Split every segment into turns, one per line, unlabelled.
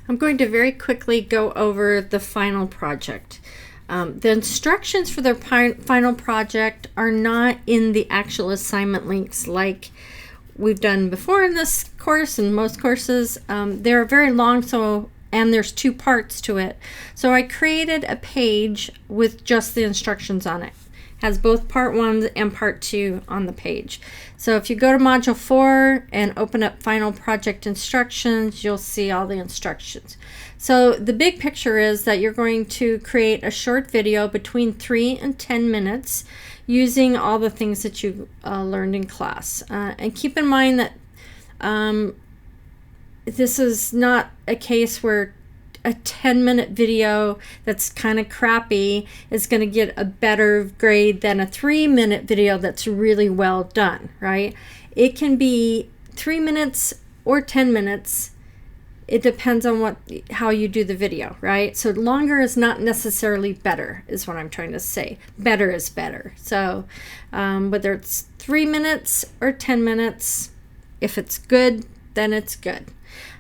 I'm going to very quickly go over the final project. The instructions for their final project are not in the actual assignment links like we've done before in this course and most courses. They're very long, and there's 2 parts to it. So I created a page with just the instructions on it. Has both part 1 and part 2 on the page. So if you go to module 4 and open up final project instructions, you'll see all the instructions. So the big picture is that you're going to create a short video between 3 and 10 minutes using all the things that you learned in class. And keep in mind that this is not a case where a 10-minute video that's kind of crappy is going to get a better grade than a 3-minute video that's really well done, right? It can be 3 minutes or 10 minutes. It depends on how you do the video, right? So longer is not necessarily better, is what I'm trying to say. Better is better. So whether it's 3 minutes or 10 minutes, if it's good, then it's good.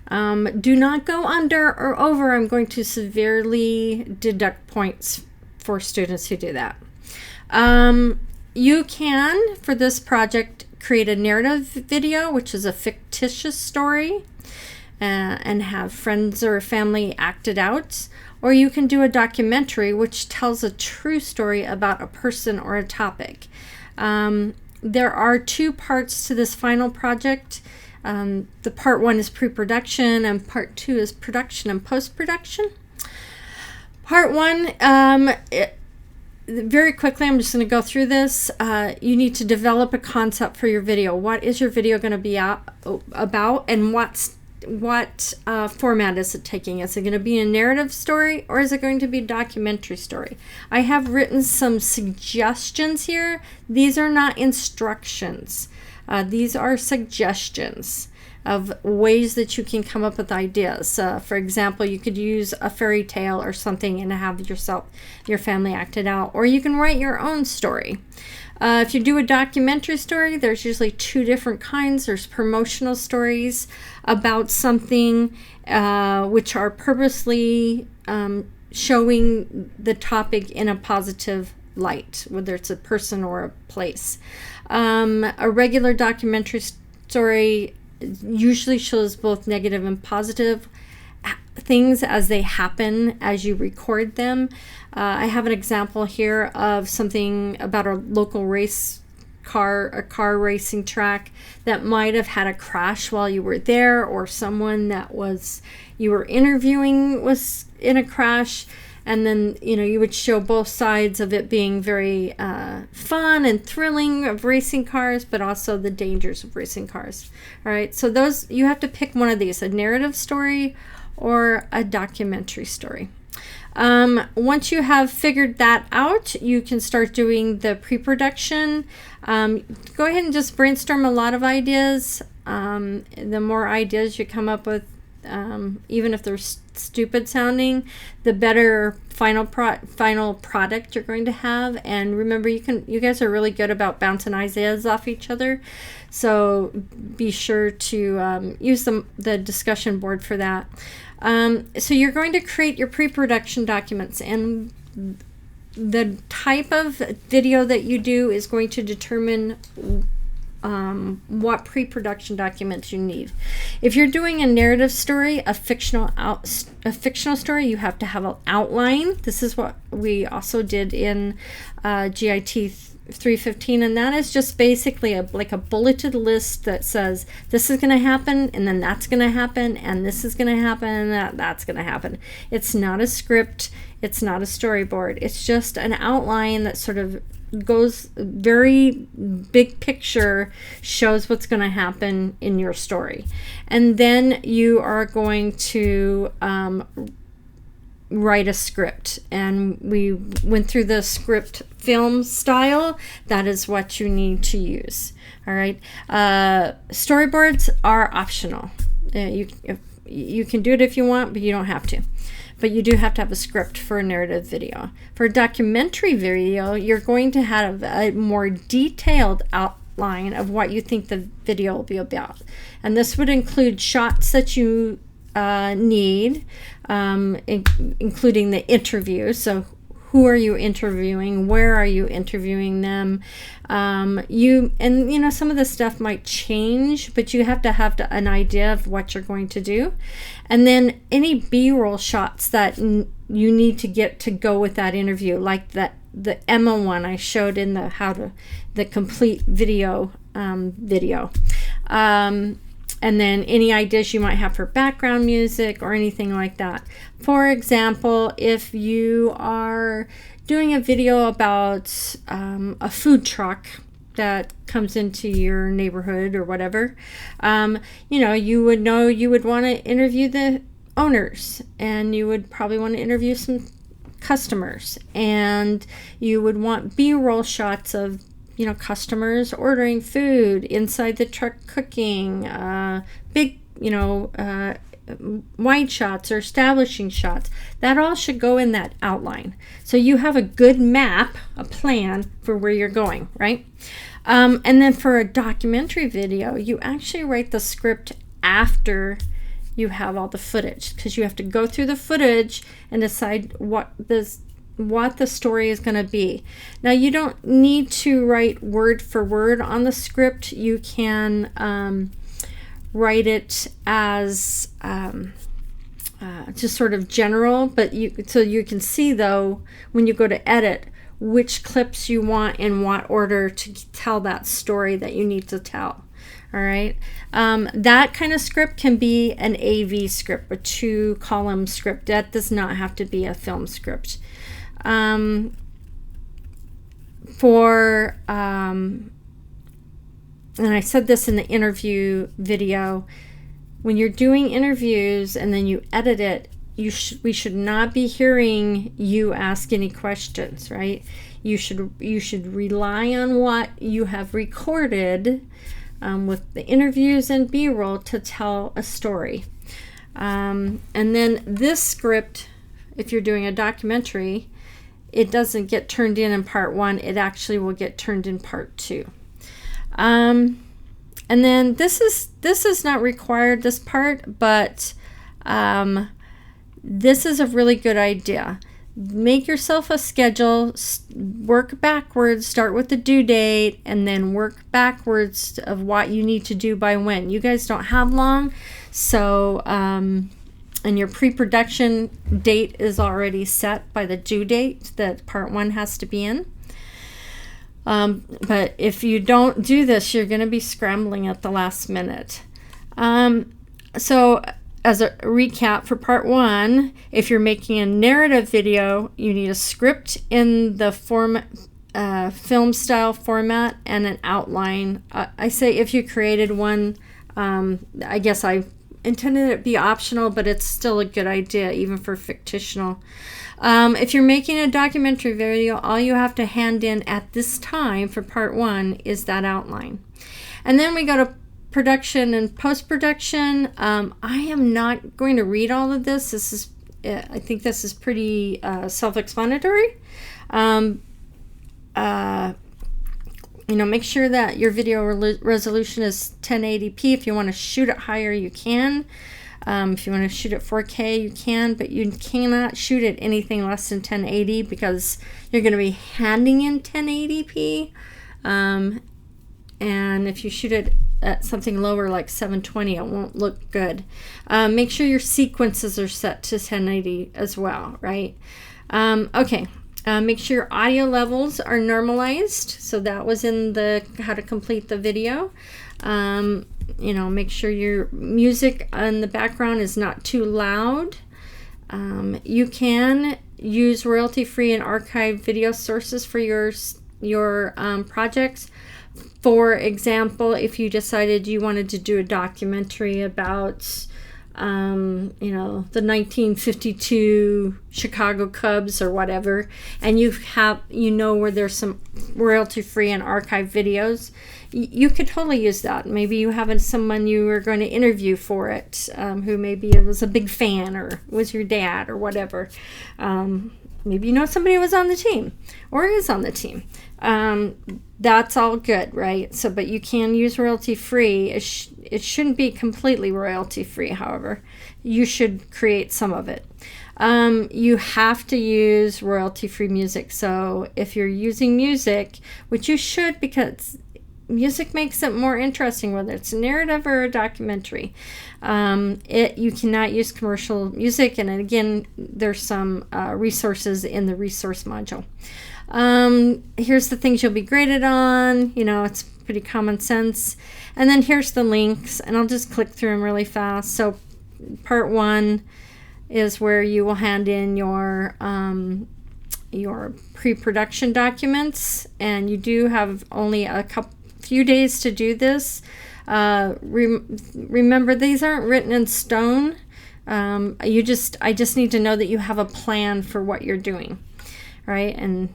Do not go under or over. I'm going to severely deduct points for students who do that. You can, for this project, create a narrative video, which is a fictitious story, and have friends or family act it out. Or you can do a documentary, which tells a true story about a person or a topic. There are 2 parts to this final project. The part 1 is pre-production and part 2 is production and post-production. Part 1, very quickly, I'm just going to go through this. You need to develop a concept for your video. What is your video going to be about, and what format is it taking? Is it going to be a narrative story, or is it going to be a documentary story? I have written some suggestions here. These are not instructions. These are suggestions of ways that you can come up with ideas. For example, you could use a fairy tale or something and have your family act it out, or you can write your own story. If you do a documentary story, there's usually 2 different kinds. There's promotional stories about something which are purposely showing the topic in a positive light, whether it's a person or a place. A regular documentary story usually shows both negative and positive things as they happen as you record them. I have an example here of something about a local a car racing track that might have had a crash while you were there, or someone that you were interviewing was in a crash. And then, you would show both sides of it being very fun and thrilling of racing cars, but also the dangers of racing cars. All right, so you have to pick one of these, a narrative story or a documentary story. Once you have figured that out, you can start doing the pre-production. Go ahead and just brainstorm a lot of ideas. The more ideas you come up with, even if they're stupid sounding, the better final product you're going to have. And remember, you guys are really good about bouncing ideas off each other, so be sure to use the discussion board for that. So you're going to create your pre-production documents, and the type of video that you do is going to determine what pre-production documents you need. If you're doing a narrative story, a fictional story, you have to have an outline. This is what we also did in GIT 315, and that is just basically like a bulleted list that says this is going to happen, and then that's going to happen, and this is going to happen, and that's going to happen. It's not a script. It's not a storyboard. It's just an outline that sort of goes very big picture, shows what's going to happen in your story. And then you are going to write a script, and we went through the script film style. That is what you need to use. All right, storyboards are optional. You can do it if you want, but you don't have to. But you do have to have a script for a narrative video. For a documentary video, you're going to have a more detailed outline of what you think the video will be about. And this would include shots that you need, including the interview. So who are you interviewing? Where are you interviewing them? Some of the stuff might change, but you have to have an idea of what you're going to do. And then any B-roll shots that you need to get to go with that interview, like the Emma one I showed in the complete video. And then any ideas you might have for background music or anything like that. For example, if you are doing a video about a food truck that comes into your neighborhood or whatever, you would want to interview the owners, and you would probably want to interview some customers, and you would want B-roll shots of customers ordering food, inside the truck cooking, big, wide shots or establishing shots. That all should go in that outline. So you have a good map, a plan for where you're going, right? And then for a documentary video, you actually write the script after you have all the footage, because you have to go through the footage and decide what the story is going to be. Now, you don't need to write word for word on the script. You can write it as just sort of general, but so you can see, though, when you go to edit, which clips you want in what order to tell that story that you need to tell. All right. That kind of script can be an AV script, a 2-column script. That does not have to be a film script. And I said this in the interview video, when you're doing interviews and then you edit it, we should not be hearing you ask any questions, right? You should rely on what you have recorded with the interviews and B-roll to tell a story. And then this script, if you're doing a documentary, it doesn't get turned in part 1. It actually will get turned in part 2. And then this is not required, this part, but this is a really good idea. Make yourself a schedule, work backwards, start with the due date, and then work backwards of what you need to do by when. You guys don't have long, so and your pre-production date is already set by the due date that part 1 has to be in. But if you don't do this, you're going to be scrambling at the last minute. So as a recap for part 1, if you're making a narrative video, you need a script in the film style format and an outline. I say if you created one, I guess I intended it to be optional, but it's still a good idea even for fictional. If you're making a documentary video, all you have to hand in at this time for part 1 is that outline. And then we go to production and post-production. I am not going to read all of this. I think this is pretty self-explanatory. Make sure that your video resolution is 1080p. If you want to shoot it higher, you can. If you want to shoot it 4K, you can, but you cannot shoot it anything less than 1080 because you're going to be handing in 1080p. And if you shoot it at something lower like 720, it won't look good. Make sure your sequences are set to 1080 as well, right? Okay. Make sure your audio levels are normalized. So that was in the how to complete the video. Make sure your music in the background is not too loud. You can use royalty-free and archived video sources for your projects. For example, if you decided you wanted to do a documentary about the 1952 Chicago Cubs or whatever, and where there's some royalty-free and archived videos, you could totally use that. Maybe you have someone you were going to interview for it, who maybe was a big fan or was your dad or whatever. maybe you know somebody who was on the team or is on the team. That's all good, right? So, but you can use royalty free. It shouldn't be completely royalty free, however. You should create some of it. You have to use royalty free music. So if you're using music, which you should, because music makes it more interesting, whether it's a narrative or a documentary. You cannot use commercial music, and again, there's some resources in the resource module. Here's the things you'll be graded on. It's pretty common sense. And then here's the links, and I'll just click through them really fast. So part 1 is where you will hand in your pre-production documents, and you do have only a few days to do this. Remember, these aren't written in stone. I just need to know that you have a plan for what you're doing, right? And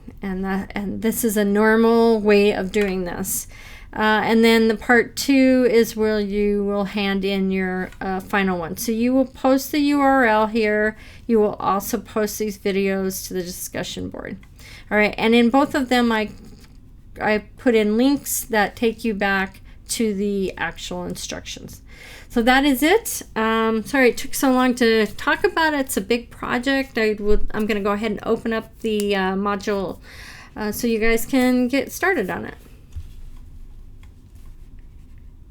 this is a normal way of doing this. And then the part 2 is where you will hand in your final one. So you will post the URL here. You will also post these videos to the discussion board. All right, and in both of them, I put in links that take you back to the actual instructions. So that is it. Sorry it took so long to talk about it. It's a big project. I'm going to go ahead and open up the module so you guys can get started on it.